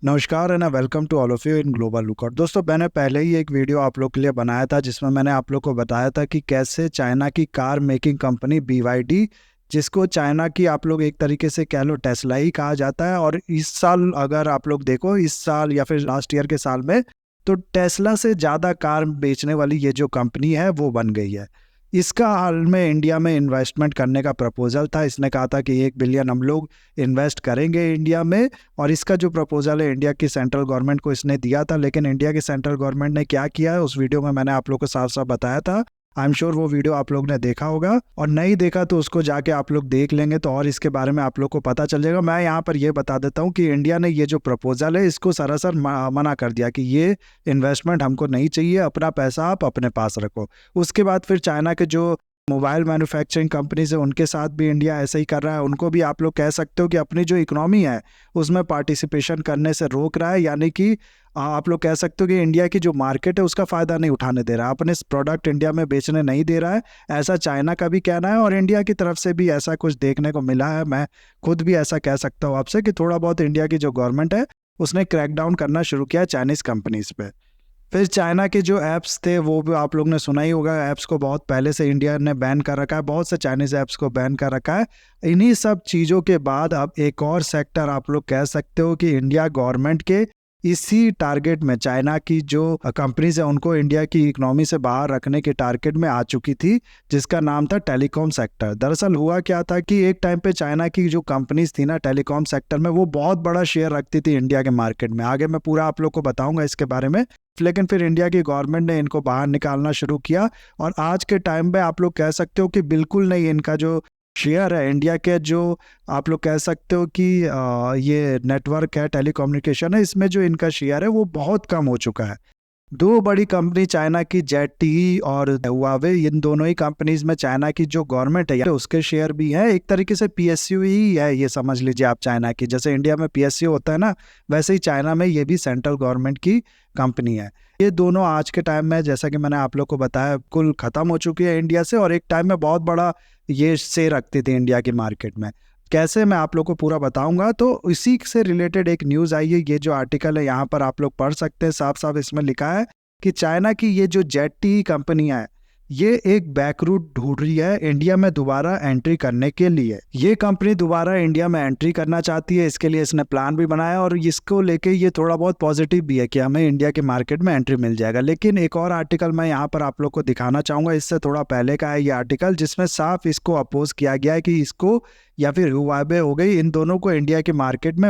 नमस्कार and welcome to all of you in global lookout. दोस्तों, मैंने पहले ही एक वीडियो आप लोग के लिए बनाया था जिसमें मैंने आप लोग को बताया था कि कैसे चाइना की कार मेकिंग कंपनी BYD, जिसको चाइना की आप लोग एक तरीके से कह लो टेस्ला ही कहा जाता है, और इस साल अगर आप लोग देखो, इस साल या फिर लास्ट ईयर के साल में, तो टेस्ला से ज़्यादा कार बेचने वाली ये जो कंपनी है वो बन गई है। इसका हाल में इंडिया में इन्वेस्टमेंट करने का प्रपोजल था। इसने कहा था कि 1 बिलियन हम लोग इन्वेस्ट करेंगे इंडिया में, और इसका जो प्रपोजल है इंडिया की सेंट्रल गवर्नमेंट को इसने दिया था। लेकिन इंडिया की सेंट्रल गवर्नमेंट ने क्या किया है, उस वीडियो में मैंने आप लोग को साफ साफ बताया था। आई एम श्योर वो वीडियो आप लोग ने देखा होगा, और नहीं देखा तो उसको जाके आप लोग देख लेंगे तो और इसके बारे में आप लोग को पता चल जाएगा। मैं यहाँ पर ये बता देता हूँ कि इंडिया ने ये जो प्रपोजल है इसको सरासर मना कर दिया कि ये इन्वेस्टमेंट हमको नहीं चाहिए, अपना पैसा आप अपने पास रखो। उसके बाद फिर चाइना के जो मोबाइल मैन्युफैक्चरिंग कंपनीज है उनके साथ भी इंडिया ऐसा ही कर रहा है। उनको भी आप लोग कह सकते हो कि अपनी जो इकोनॉमी है उसमें पार्टिसिपेशन करने से रोक रहा है, यानी कि आप लोग कह सकते हो कि इंडिया की जो मार्केट है उसका फ़ायदा नहीं उठाने दे रहा है, अपने प्रोडक्ट इंडिया में बेचने नहीं दे रहा है। ऐसा चाइना का भी कहना है और इंडिया की तरफ से भी ऐसा कुछ देखने को मिला है। मैं खुद भी ऐसा कह सकता हूँ आपसे कि थोड़ा बहुत इंडिया की जो गवर्नमेंट है उसने क्रैकडाउन करना शुरू किया है चाइनीज़ कंपनीज पे। फिर चाइना के जो ऐप्स थे वो भी आप लोग ने सुना ही होगा। ऐप्स को बहुत पहले से इंडिया ने बैन कर रखा है, बहुत से चाइनीज़ ऐप्स को बैन कर रखा है। इन्हीं सब चीज़ों के बाद अब एक और सेक्टर आप लोग कह सकते हो कि इंडिया गवर्नमेंट के इसी टारगेट में चाइना की जो कंपनीज है उनको इंडिया की इकोनॉमी से बाहर रखने के टारगेट में आ चुकी थी, जिसका नाम था टेलीकॉम सेक्टर। दरअसल हुआ क्या था कि एक टाइम पे चाइना की जो कंपनीज थी ना टेलीकॉम सेक्टर में, वो बहुत बड़ा शेयर रखती थी इंडिया के मार्केट में। आगे मैं पूरा आप लोग को बताऊंगा इसके बारे में। लेकिन फिर इंडिया की गवर्नमेंट ने इनको बाहर निकालना शुरू किया, और आज के टाइम पे आप लोग कह सकते हो कि बिल्कुल नहीं, इनका जो शेयर है इंडिया के, जो आप लोग कह सकते हो कि ये नेटवर्क है, टेलीकम्युनिकेशन है, इसमें जो इनका शेयर है वो बहुत कम हो चुका है। दो बड़ी कंपनी चाइना की ZTE और हुआवे, इन दोनों ही कंपनीज में चाइना की जो गवर्नमेंट है उसके शेयर भी है। एक तरीके से PSU ही है, ये समझ लीजिए आप। चाइना की जैसे इंडिया में PSU होता है ना, वैसे ही चाइना में ये भी सेंट्रल गवर्नमेंट की कंपनी है। ये दोनों आज के टाइम में, जैसा कि मैंने आप लोग को बताया, कुल खत्म हो चुकी है इंडिया से, और एक टाइम में बहुत बड़ा ये शेयर रखती थी इंडिया की मार्केट में। कैसे, मैं आप लोग को पूरा बताऊंगा। तो इसी से रिलेटेड एक न्यूज़ आई है, ये जो आर्टिकल है यहाँ पर आप लोग पढ़ सकते हैं। साफ साफ इसमें लिखा है कि चाइना की ये जो ZTE कंपनियां है ये एक बैक रूट ढूंढ रही है इंडिया में दोबारा एंट्री करने के लिए। ये कंपनी दोबारा इंडिया में एंट्री करना चाहती है, इसके लिए इसने प्लान भी बनाया, और इसको लेके ये थोड़ा बहुत पॉजिटिव भी है कि हमें इंडिया के मार्केट में एंट्री मिल जाएगा। लेकिन एक और आर्टिकल मैं यहाँ पर आप लोग को दिखाना चाहूँगा, इससे थोड़ा पहले का है ये आर्टिकल, जिसमें साफ इसको अपोज किया गया है कि इसको या फिर हुआवे हो गई, इन दोनों को इंडिया के मार्केट में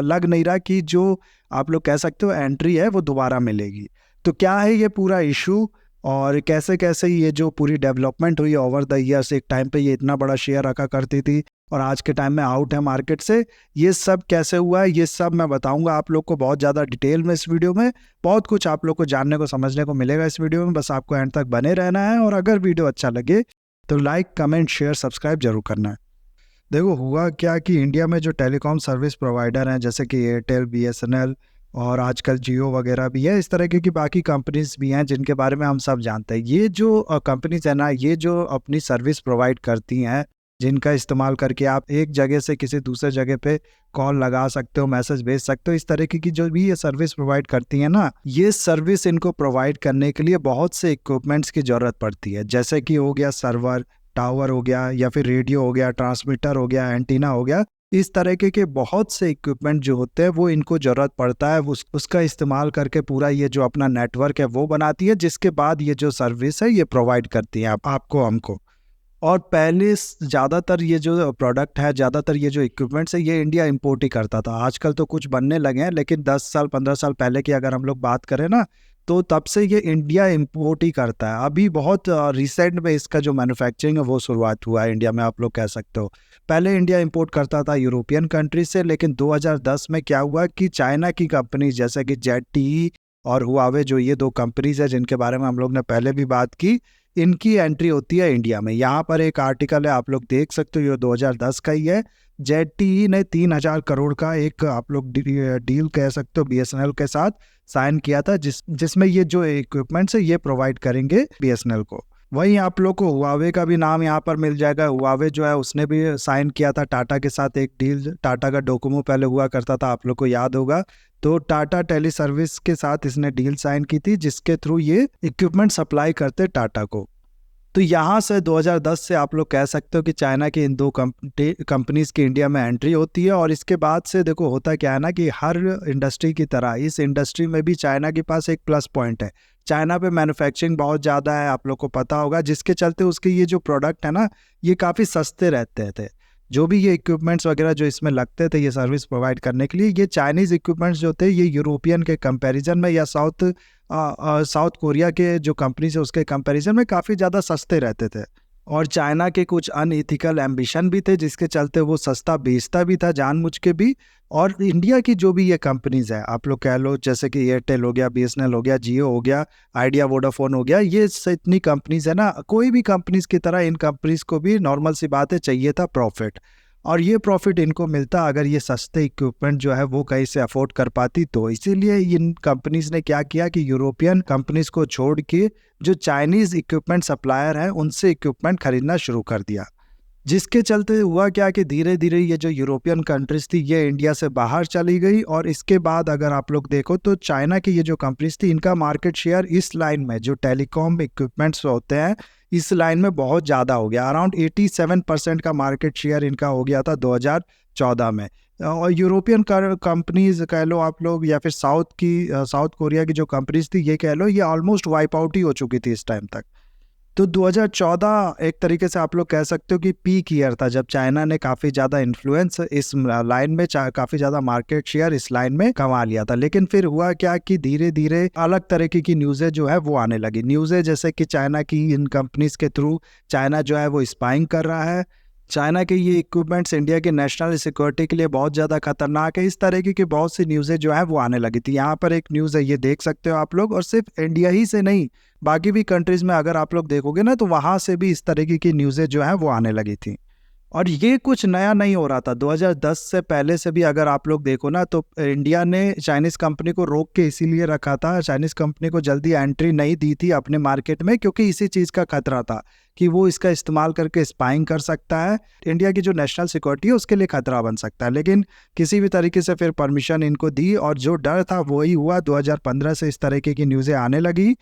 लग नहीं रहा कि जो आप लोग कह सकते हो एंट्री है वो दोबारा मिलेगी। तो क्या है ये पूरा इशू, और कैसे कैसे ये जो पूरी डेवलपमेंट हुई ओवर द ईयर्स, एक टाइम पे ये इतना बड़ा शेयर रखा करती थी और आज के टाइम में आउट है मार्केट से, ये सब कैसे हुआ है, ये सब मैं बताऊंगा आप लोग को बहुत ज़्यादा डिटेल में इस वीडियो में। बहुत कुछ आप लोग को जानने को समझने को मिलेगा इस वीडियो में, बस आपको एंड तक बने रहना है। और अगर वीडियो अच्छा लगे तो लाइक, कमेंट, शेयर, सब्सक्राइब जरूर करना है। देखो, हुआ क्या कि इंडिया में जो टेलीकॉम सर्विस प्रोवाइडर हैं जैसे कि एयरटेल, BSNL और आजकल जियो वगैरह भी है, इस तरह की बाकी कंपनीज भी हैं जिनके बारे में हम सब जानते हैं। ये जो कंपनीज है ना, ये जो अपनी सर्विस प्रोवाइड करती हैं, जिनका इस्तेमाल करके आप एक जगह से किसी दूसरे जगह पे कॉल लगा सकते हो, मैसेज भेज सकते हो, इस तरह की जो भी ये सर्विस प्रोवाइड करती हैं ना, ये सर्विस इनको प्रोवाइड करने के लिए बहुत से इक्विपमेंट्स की ज़रूरत पड़ती है। जैसे कि हो गया सर्वर, टावर हो गया, या फिर रेडियो हो गया, ट्रांसमीटर हो गया, एंटीना हो गया। इस तरीके के बहुत से इक्विपमेंट जो होते हैं वो इनको ज़रूरत पड़ता है, उसका इस्तेमाल करके पूरा ये जो अपना नेटवर्क है वो बनाती है, जिसके बाद ये जो सर्विस है ये प्रोवाइड करती है आपको, हमको। और पहले ज़्यादातर ये जो प्रोडक्ट है, ज़्यादातर ये जो इक्विपमेंट्स है, ये इंडिया इंपोर्ट ही करता था। आजकल तो कुछ बनने लगे हैं, लेकिन 10 साल 15 साल पहले की अगर हम लोग बात करें ना, तो तब से ये इंडिया इंपोर्ट ही करता है। अभी बहुत रिसेंट में इसका जो मैन्युफैक्चरिंग है वो शुरुआत हुआ है इंडिया में, आप लोग कह सकते हो। पहले इंडिया इंपोर्ट करता था यूरोपियन कंट्री से, लेकिन 2010 में क्या हुआ कि चाइना की कंपनी जैसे कि ZTE और हुआवे, जो ये दो कंपनीज है जिनके बारे में हम लोग ने पहले भी बात की, इनकी एंट्री होती है इंडिया में। यहाँ पर एक आर्टिकल है, आप लोग देख सकते हो, ये 2010 का ही है। ZTE ने 3,000 करोड़ का एक आप लोग डील कह सकते हो BSNL के साथ साइन किया था, जिसमें ये जो इक्विपमेंट्स है ये प्रोवाइड करेंगे BSNL को। वहीं आप लोग को हुआवे का भी नाम यहाँ पर मिल जाएगा। हुआवे जो है उसने भी साइन किया था टाटा के साथ एक डील। टाटा का डोकोमो पहले हुआ करता था, आप लोग को याद होगा। तो टाटा टेली सर्विस के साथ इसने डील साइन की थी, जिसके थ्रू ये इक्विपमेंट सप्लाई करते टाटा को। तो यहाँ से 2010 से आप लोग कह सकते हो कि चाइना की इन दो कंपनीज की इंडिया में एंट्री होती है। और इसके बाद से देखो होता क्या है ना कि हर इंडस्ट्री की तरह इस इंडस्ट्री में भी चाइना के पास एक प्लस पॉइंट है। चाइना पे मैन्युफैक्चरिंग बहुत ज़्यादा है, आप लोग को पता होगा, जिसके चलते उसके ये जो प्रोडक्ट है ना ये काफ़ी सस्ते रहते थे। जो भी ये इक्विपमेंट्स वगैरह जो इसमें लगते थे ये सर्विस प्रोवाइड करने के लिए, ये चाइनीज़ इक्विपमेंट्स जो थे ये यूरोपियन के कंपैरिजन में या साउथ कोरिया के जो कंपनीज है उसके कंपैरिजन में काफ़ी ज़्यादा सस्ते रहते थे। और चाइना के कुछ अनइथिकल एम्बिशन भी थे, जिसके चलते वो सस्ता बेचता भी था जानबूझ के भी। और इंडिया की जो भी ये कंपनीज है आप लोग कह लो, जैसे कि एयरटेल हो गया, बीएसएनएल हो गया, जियो हो गया, आइडिया, वोडाफोन हो गया, ये इतनी कंपनीज है ना, कोई भी कंपनीज की तरह इन कंपनीज को भी नॉर्मल सी बात है चाहिए था प्रॉफिट। और ये प्रॉफिट इनको मिलता अगर ये सस्ते इक्विपमेंट जो है वो कहीं से अफोर्ड कर पाती तो। इसीलिए इन कंपनीज ने क्या किया कि यूरोपियन कंपनीज को छोड़ के जो चाइनीज़ इक्विपमेंट सप्लायर हैं उनसे इक्विपमेंट खरीदना शुरू कर दिया। जिसके चलते हुआ क्या कि धीरे धीरे ये जो यूरोपियन कंट्रीज थी ये इंडिया से बाहर चली गई। और इसके बाद अगर आप लोग देखो तो चाइना की ये जो कंपनीज थी इनका मार्केट शेयर इस लाइन में जो टेलीकॉम इक्विपमेंट्स होते हैं इस लाइन में बहुत ज़्यादा हो गया। अराउंड 87% का मार्केट शेयर इनका हो गया था 2014 में। और यूरोपियन कंपनीज कह लो आप लोग या फिर साउथ कोरिया की जो कंपनीज थी ये कह लो, ये ऑलमोस्ट वाइप आउट ही हो चुकी थी इस टाइम तक। तो 2014 एक तरीके से आप लोग कह सकते हो कि पीक ईयर था, जब चाइना ने काफ़ी ज़्यादा इन्फ्लुएंस इस लाइन में, काफ़ी ज़्यादा मार्केट शेयर इस लाइन में कमा लिया था। लेकिन फिर हुआ क्या कि धीरे धीरे अलग तरीके की न्यूज़ें जो है वो आने लगी। न्यूज़ें जैसे कि चाइना की इन कंपनीज के थ्रू चाइना जो है वो स्पाइंग कर रहा है, चाइना के ये इक्विपमेंट्स इंडिया के नेशनल सिक्योरिटी के लिए बहुत ज़्यादा खतरनाक है, इस तरीके की बहुत सी न्यूज़ें जो है वो आने लगी थी। यहाँ पर एक न्यूज़ है, ये देख सकते हो आप लोग। और सिर्फ इंडिया ही से नहीं, बाकी भी कंट्रीज़ में अगर आप लोग देखोगे ना तो वहाँ से भी इस तरीके की न्यूज़ें जो हैं वो आने लगी थी। और ये कुछ नया नहीं हो रहा था, 2010 से पहले से भी अगर आप लोग देखो ना तो इंडिया ने चाइनीज़ कंपनी को रोक के इसीलिए रखा था, चाइनीज़ कंपनी को जल्दी एंट्री नहीं दी थी अपने मार्केट में, क्योंकि इसी चीज़ का खतरा था कि वो इसका इस्तेमाल करके स्पाइंग कर सकता है, इंडिया की जो नेशनल सिक्योरिटी है उसके लिए खतरा बन सकता है। लेकिन किसी भी तरीके से फिर परमिशन इनको दी और जो डर था वही हुआ। 2015 से इस तरीके की न्यूज़ें आने लगी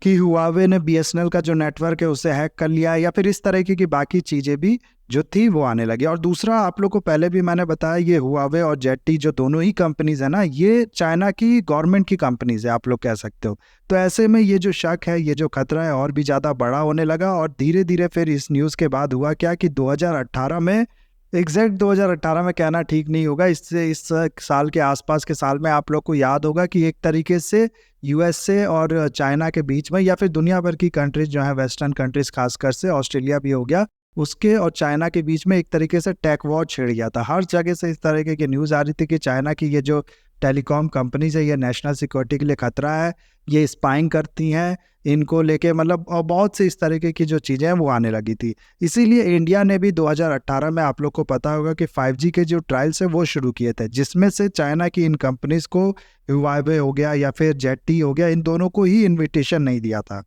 कि हुआवे ने बीएसएनएल का जो नेटवर्क है उसे हैक कर लिया, या फिर इस तरीके की बाकी चीज़ें भी जो थी वो आने लगी। और दूसरा आप लोग को पहले भी मैंने बताया, ये हुआवे और जेटी जो दोनों ही कंपनीज है ना ये चाइना की गवर्नमेंट की कंपनीज है, आप लोग कह सकते हो। तो ऐसे में ये जो शक है, ये जो खतरा है और भी ज़्यादा बड़ा होने लगा। और धीरे धीरे फिर इस न्यूज़ के बाद हुआ क्या कि 2018 में, एग्जैक्ट 2018 में कहना ठीक नहीं होगा, इससे इस साल के आसपास के साल में आप लोग को याद होगा कि एक तरीके से यूएसए और चाइना के बीच में, या फिर दुनिया भर की कंट्रीज जो है वेस्टर्न कंट्रीज खासकर से, ऑस्ट्रेलिया भी हो गया, उसके और चाइना के बीच में एक तरीके से टेक वॉर छिड़ गया था। हर जगह से इस तरीके की न्यूज़ आ रही थी कि चाइना की ये जो टेलीकॉम कंपनीज है ये नेशनल सिक्योरिटी के लिए खतरा है, ये स्पाइंग करती हैं, इनको लेके मतलब और बहुत सी इस तरीके की जो चीज़ें हैं वो आने लगी थी। इसीलिए इंडिया ने भी 2018 में, आप लोग को पता होगा कि 5G के जो ट्रायल्स है वो शुरू किए थे, जिसमें से चाइना की इन कंपनीज को, हुआवे हो गया या फिर जेटी हो गया, इन दोनों को ही इन्विटेशन नहीं दिया था।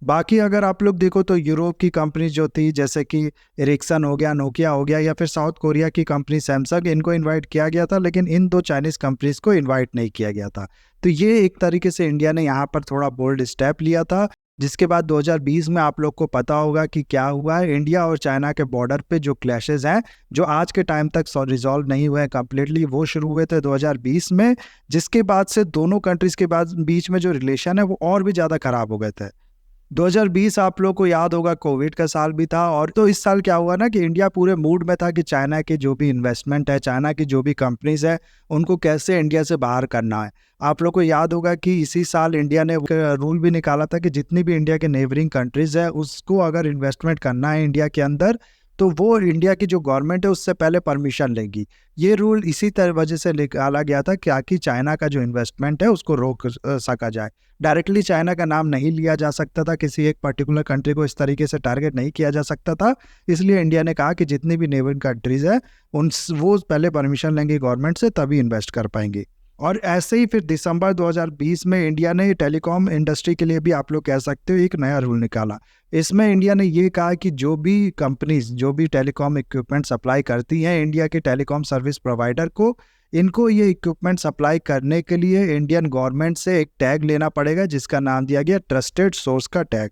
बाकी अगर आप लोग देखो तो यूरोप की कंपनी जो थी जैसे कि एरिक्सन हो गया, नोकिया हो गया, या फिर साउथ कोरिया की कंपनी सैमसंग, इनको इनवाइट किया गया था, लेकिन इन दो चाइनीज़ कंपनीज को इनवाइट नहीं किया गया था। तो ये एक तरीके से इंडिया ने यहाँ पर थोड़ा बोल्ड स्टेप लिया था, जिसके बाद 2020 में आप लोग को पता होगा कि क्या हुआ है। इंडिया और चाइना के बॉर्डर पे जो क्लैशेज हैं जो आज के टाइम तक रिजॉल्व नहीं हुए हैं कम्प्लीटली, वो शुरू हुए थे 2020 में, जिसके बाद से दोनों कंट्रीज़ के बीच में जो रिलेशन है वो और भी ज़्यादा ख़राब हो गए थे। 2020 आप लोग को याद होगा कोविड का साल भी था। और तो इस साल क्या हुआ ना कि इंडिया पूरे मूड में था कि चाइना के जो भी इन्वेस्टमेंट है, चाइना की जो भी कंपनीज है, उनको कैसे इंडिया से बाहर करना है। आप लोग को याद होगा कि इसी साल इंडिया ने रूल भी निकाला था कि जितनी भी इंडिया के नेबरिंग कंट्रीज है उसको अगर इन्वेस्टमेंट करना है इंडिया के अंदर तो वो इंडिया की जो गवर्नमेंट है उससे पहले परमिशन लेगी। ये रूल इसी तरह वजह से निकाला गया था कि चाइना का जो इन्वेस्टमेंट है उसको रोक सका जाए। डायरेक्टली चाइना का नाम नहीं लिया जा सकता था, किसी एक पर्टिकुलर कंट्री को इस तरीके से टारगेट नहीं किया जा सकता था। इसलिए इंडिया ने कहा कि जितनी भी नेबरिंग कंट्रीज है वो पहले परमिशन लेंगे गवर्नमेंट से, तभी इन्वेस्ट कर पाएंगे। और ऐसे ही फिर दिसंबर 2020 में इंडिया ने टेलीकॉम इंडस्ट्री के लिए भी आप लोग कह सकते हो एक नया रूल निकाला। इसमें इंडिया ने ये कहा कि जो भी कंपनीज जो भी टेलीकॉम इक्विपमेंट सप्लाई करती हैं इंडिया के टेलीकॉम सर्विस प्रोवाइडर को, इनको ये इक्विपमेंट सप्लाई करने के लिए इंडियन गवर्नमेंट से एक टैग लेना पड़ेगा जिसका नाम दिया गया ट्रस्टेड सोर्स का टैग।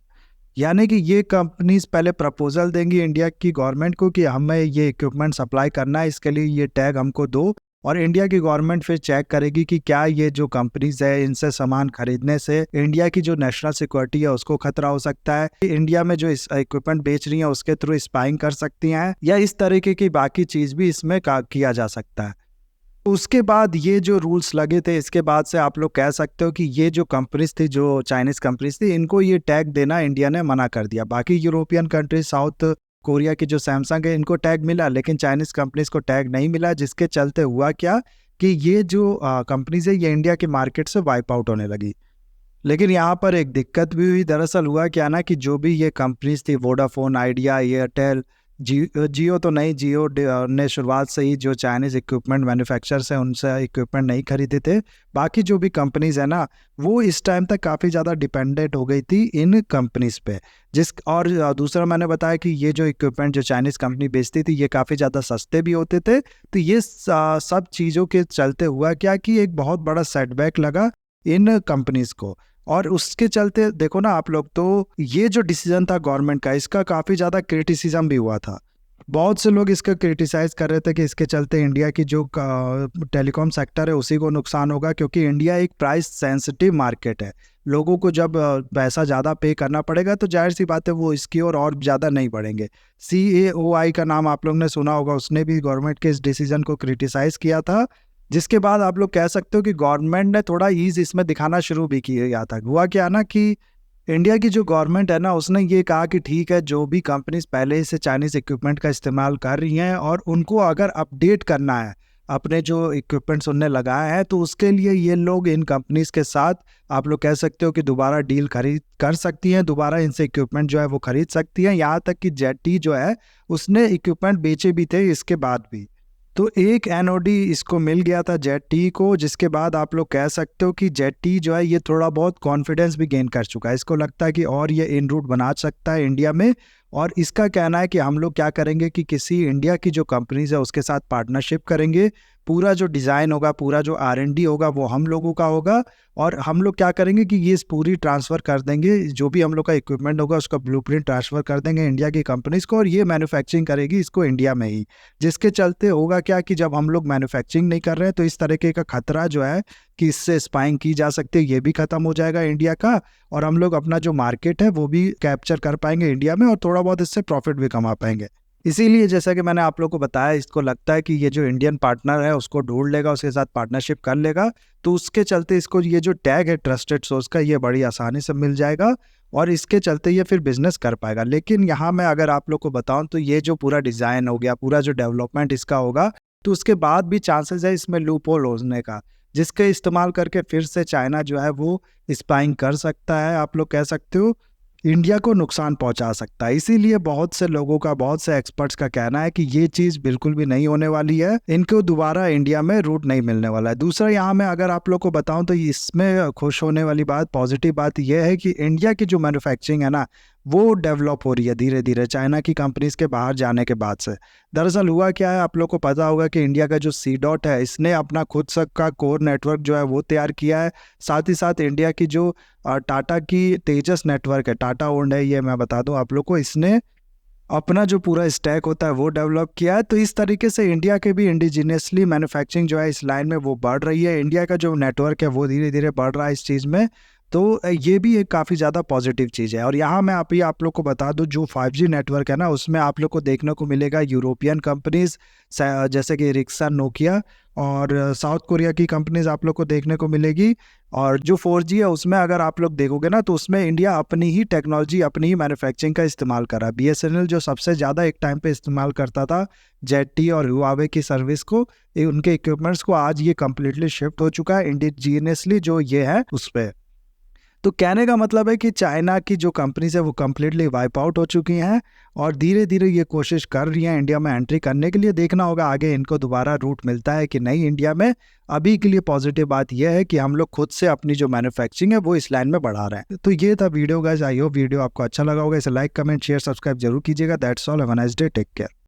यानी कि ये कंपनीज पहले प्रपोजल देंगी इंडिया की गवर्नमेंट को कि हमें ये इक्विपमेंट सप्लाई करना है, इसके लिए ये टैग हमको दो, और इंडिया की गवर्नमेंट फिर चेक करेगी कि क्या ये जो कंपनीज है इनसे सामान खरीदने से इंडिया की जो नेशनल सिक्योरिटी है उसको खतरा हो सकता है, इंडिया में जो इक्विपमेंट बेच रही हैं उसके थ्रू स्पाइंग कर सकती हैं, या इस तरीके की बाकी चीज भी इसमें किया जा सकता है। उसके बाद ये जो रूल्स लगे थे, इसके बाद से आप लोग कह सकते हो कि ये जो कंपनीज थी, जो चाइनीज कंपनीज थी, इनको ये टैग देना इंडिया ने मना कर दिया। बाकी यूरोपियन कंट्रीज, साउथ कोरिया की जो सैमसंग है इनको टैग मिला, लेकिन चाइनीज कंपनीज को टैग नहीं मिला, जिसके चलते हुआ क्या कि ये जो कंपनीज है ये इंडिया के मार्केट से वाइप आउट होने लगी। लेकिन यहाँ पर एक दिक्कत भी हुई। दरअसल हुआ क्या ना कि जो भी ये कंपनीज थी, वोडाफोन, आइडिया, एयरटेल, जियो तो नहीं, जियो ने शुरुआत से ही जो चाइनीज इक्विपमेंट मैन्युफैक्चरर्स हैं उनसे इक्विपमेंट नहीं खरीदे थे। बाकी जो भी कंपनीज है ना वो इस टाइम तक काफ़ी ज़्यादा डिपेंडेंट हो गई थी इन कंपनीज पे। और दूसरा मैंने बताया कि ये जो इक्विपमेंट जो चाइनीज कंपनी बेचती थी ये काफ़ी ज़्यादा सस्ते भी होते थे। तो ये सब चीज़ों के चलते हुआ क्या कि एक बहुत बड़ा सेटबैक लगा इन कंपनीज को, और उसके चलते देखो ना आप लोग, तो ये जो डिसीजन था गवर्नमेंट का इसका काफ़ी ज़्यादा क्रिटिसिज्म भी हुआ था। बहुत से लोग इसका क्रिटिसाइज कर रहे थे कि इसके चलते इंडिया की जो टेलीकॉम सेक्टर है उसी को नुकसान होगा, क्योंकि इंडिया एक प्राइस सेंसिटिव मार्केट है। लोगों को जब पैसा ज़्यादा पे करना पड़ेगा तो जाहिर सी बात है वो इसकी और ज़्यादा नहीं बढ़ेंगे। CAOI का नाम आप लोग ने सुना होगा, उसने भी गवर्नमेंट के इस डिसीजन को क्रिटिसाइज़ किया था, जिसके बाद आप लोग कह सकते हो कि गवर्नमेंट ने थोड़ा ईज इसमें दिखाना शुरू भी किया था। हुआ क्या ना कि इंडिया की जो गवर्नमेंट है ना उसने ये कहा कि ठीक है, जो भी कंपनीज पहले से चाइनीज इक्विपमेंट का इस्तेमाल कर रही हैं और उनको अगर अपडेट करना है अपने जो इक्विपमेंट्स उनने लगाए हैं, तो उसके लिए ये लोग इन कंपनीज के साथ आप लोग कह सकते हो कि दोबारा डील खरीद कर सकती हैं, दोबारा इनसे इक्विपमेंट जो है वो खरीद सकती हैं। यहाँ तक कि जेटी जो है उसने इक्विपमेंट बेचे भी थे इसके बाद भी। तो एक NOD इसको मिल गया था जेटी को, जिसके बाद आप लोग कह सकते हो कि जेटी जो है ये थोड़ा बहुत कॉन्फिडेंस भी गेन कर चुका है। इसको लगता है कि और ये इन रूट बना सकता है इंडिया में, और इसका कहना है कि हम लोग क्या करेंगे कि किसी इंडिया की जो कंपनीज है उसके साथ पार्टनरशिप करेंगे, पूरा जो डिज़ाइन होगा, पूरा जो R&D होगा वो हम लोगों का होगा, और हम लोग क्या करेंगे कि ये पूरी ट्रांसफ़र कर देंगे, जो भी हम लोग का इक्विपमेंट होगा उसका ब्लूप्रिंट ट्रांसफ़र कर देंगे इंडिया की कंपनीज को, और ये मैन्युफैक्चरिंग करेगी इसको इंडिया में ही। जिसके चलते होगा क्या कि जब हम लोग मैन्युफैक्चरिंग नहीं कर रहे हैं तो इस तरीके का खतरा जो है कि इससे स्पाइंग की जा सकती है ये भी ख़त्म हो जाएगा इंडिया का, और हम लोग अपना जो मार्केट है वो भी कैप्चर कर पाएंगे इंडिया में, और थोड़ा बहुत इससे प्रॉफिट भी कमा पाएंगे। इसीलिए जैसा कि मैंने आप लोग को बताया, इसको लगता है कि ये जो इंडियन पार्टनर है उसको ढूंढ लेगा, उसके साथ पार्टनरशिप कर लेगा, तो उसके चलते इसको ये जो टैग है ट्रस्टेड सोर्स का ये बड़ी आसानी से मिल जाएगा, और इसके चलते ये फिर बिजनेस कर पाएगा। लेकिन यहाँ मैं अगर आप लोग को बताऊं तो ये जो पूरा डिज़ाइन हो गया, पूरा जो डेवलपमेंट इसका होगा, तो उसके बाद भी चांसेस है इसमें लूप होल होने का, जिसके इस्तेमाल करके फिर से चाइना जो है वो स्पाइंग कर सकता है, आप लोग कह सकते हो इंडिया को नुकसान पहुंचा सकता है। इसीलिए बहुत से लोगों का, बहुत से एक्सपर्ट्स का कहना है कि ये चीज़ बिल्कुल भी नहीं होने वाली है, इनको दोबारा इंडिया में रूट नहीं मिलने वाला है। दूसरा यहाँ मैं अगर आप लोग को बताऊं तो इसमें खुश होने वाली बात, पॉजिटिव बात यह है कि इंडिया की जो मैन्युफैक्चरिंग है ना वो डेवलप हो रही है धीरे धीरे चाइना की कंपनीज के बाहर जाने के बाद से। दरअसल हुआ क्या है, आप लोग को पता होगा कि इंडिया का जो C-DOT है इसने अपना खुद का कोर नेटवर्क जो है वो तैयार किया है। साथ ही साथ इंडिया की जो टाटा की तेजस नेटवर्क है, टाटा ओन्ड है ये, मैं बता दूं आप लोग को, इसने अपना जो पूरा स्टैक होता है वो डेवलप किया है। तो इस तरीके से इंडिया के भी इंडिजिनियसली मैन्युफैक्चरिंग जो है इस लाइन में वो बढ़ रही है। इंडिया का जो नेटवर्क है वो धीरे धीरे बढ़ रहा है इस चीज़ में, तो ये भी एक काफ़ी ज़्यादा पॉजिटिव चीज़ है। और यहाँ मैं आप लोग को बता दूं, जो 5G नेटवर्क है ना उसमें आप लोग को देखने को मिलेगा यूरोपियन कंपनीज जैसे कि रिक्सन, नोकिया, और साउथ कोरिया की कंपनीज आप लोग को देखने को मिलेगी। और जो 4G है उसमें अगर आप लोग देखोगे ना तो उसमें इंडिया अपनी ही टेक्नोलॉजी, अपनी ही मैन्युफैक्चरिंग का इस्तेमाल कर रहा है। BSNL जो सबसे ज़्यादा एक टाइम पे इस्तेमाल करता था जेटी और हुआवे की सर्विस को, उनके इक्विपमेंट्स को, आज ये कम्प्लीटली शिफ्ट हो चुका है इंडिजिनियसली जो ये है उस पर। तो कहने का मतलब है कि चाइना की जो कंपनीज है वो कम्प्लीटली वाइप आउट हो चुकी हैं और धीरे धीरे ये कोशिश कर रही हैं इंडिया में एंट्री करने के लिए। देखना होगा आगे इनको दोबारा रूट मिलता है कि नहीं इंडिया में। अभी के लिए पॉजिटिव बात यह है कि हम लोग खुद से अपनी जो मैन्युफैक्चरिंग है वो इस लाइन में बढ़ा रहे हैं। तो ये था video guys, I hope video आपको अच्छा लगा होगा। इसे लाइक, कमेंट, शेयर, सब्सक्राइब जरूर कीजिएगा। That's all, have a nice day, take care.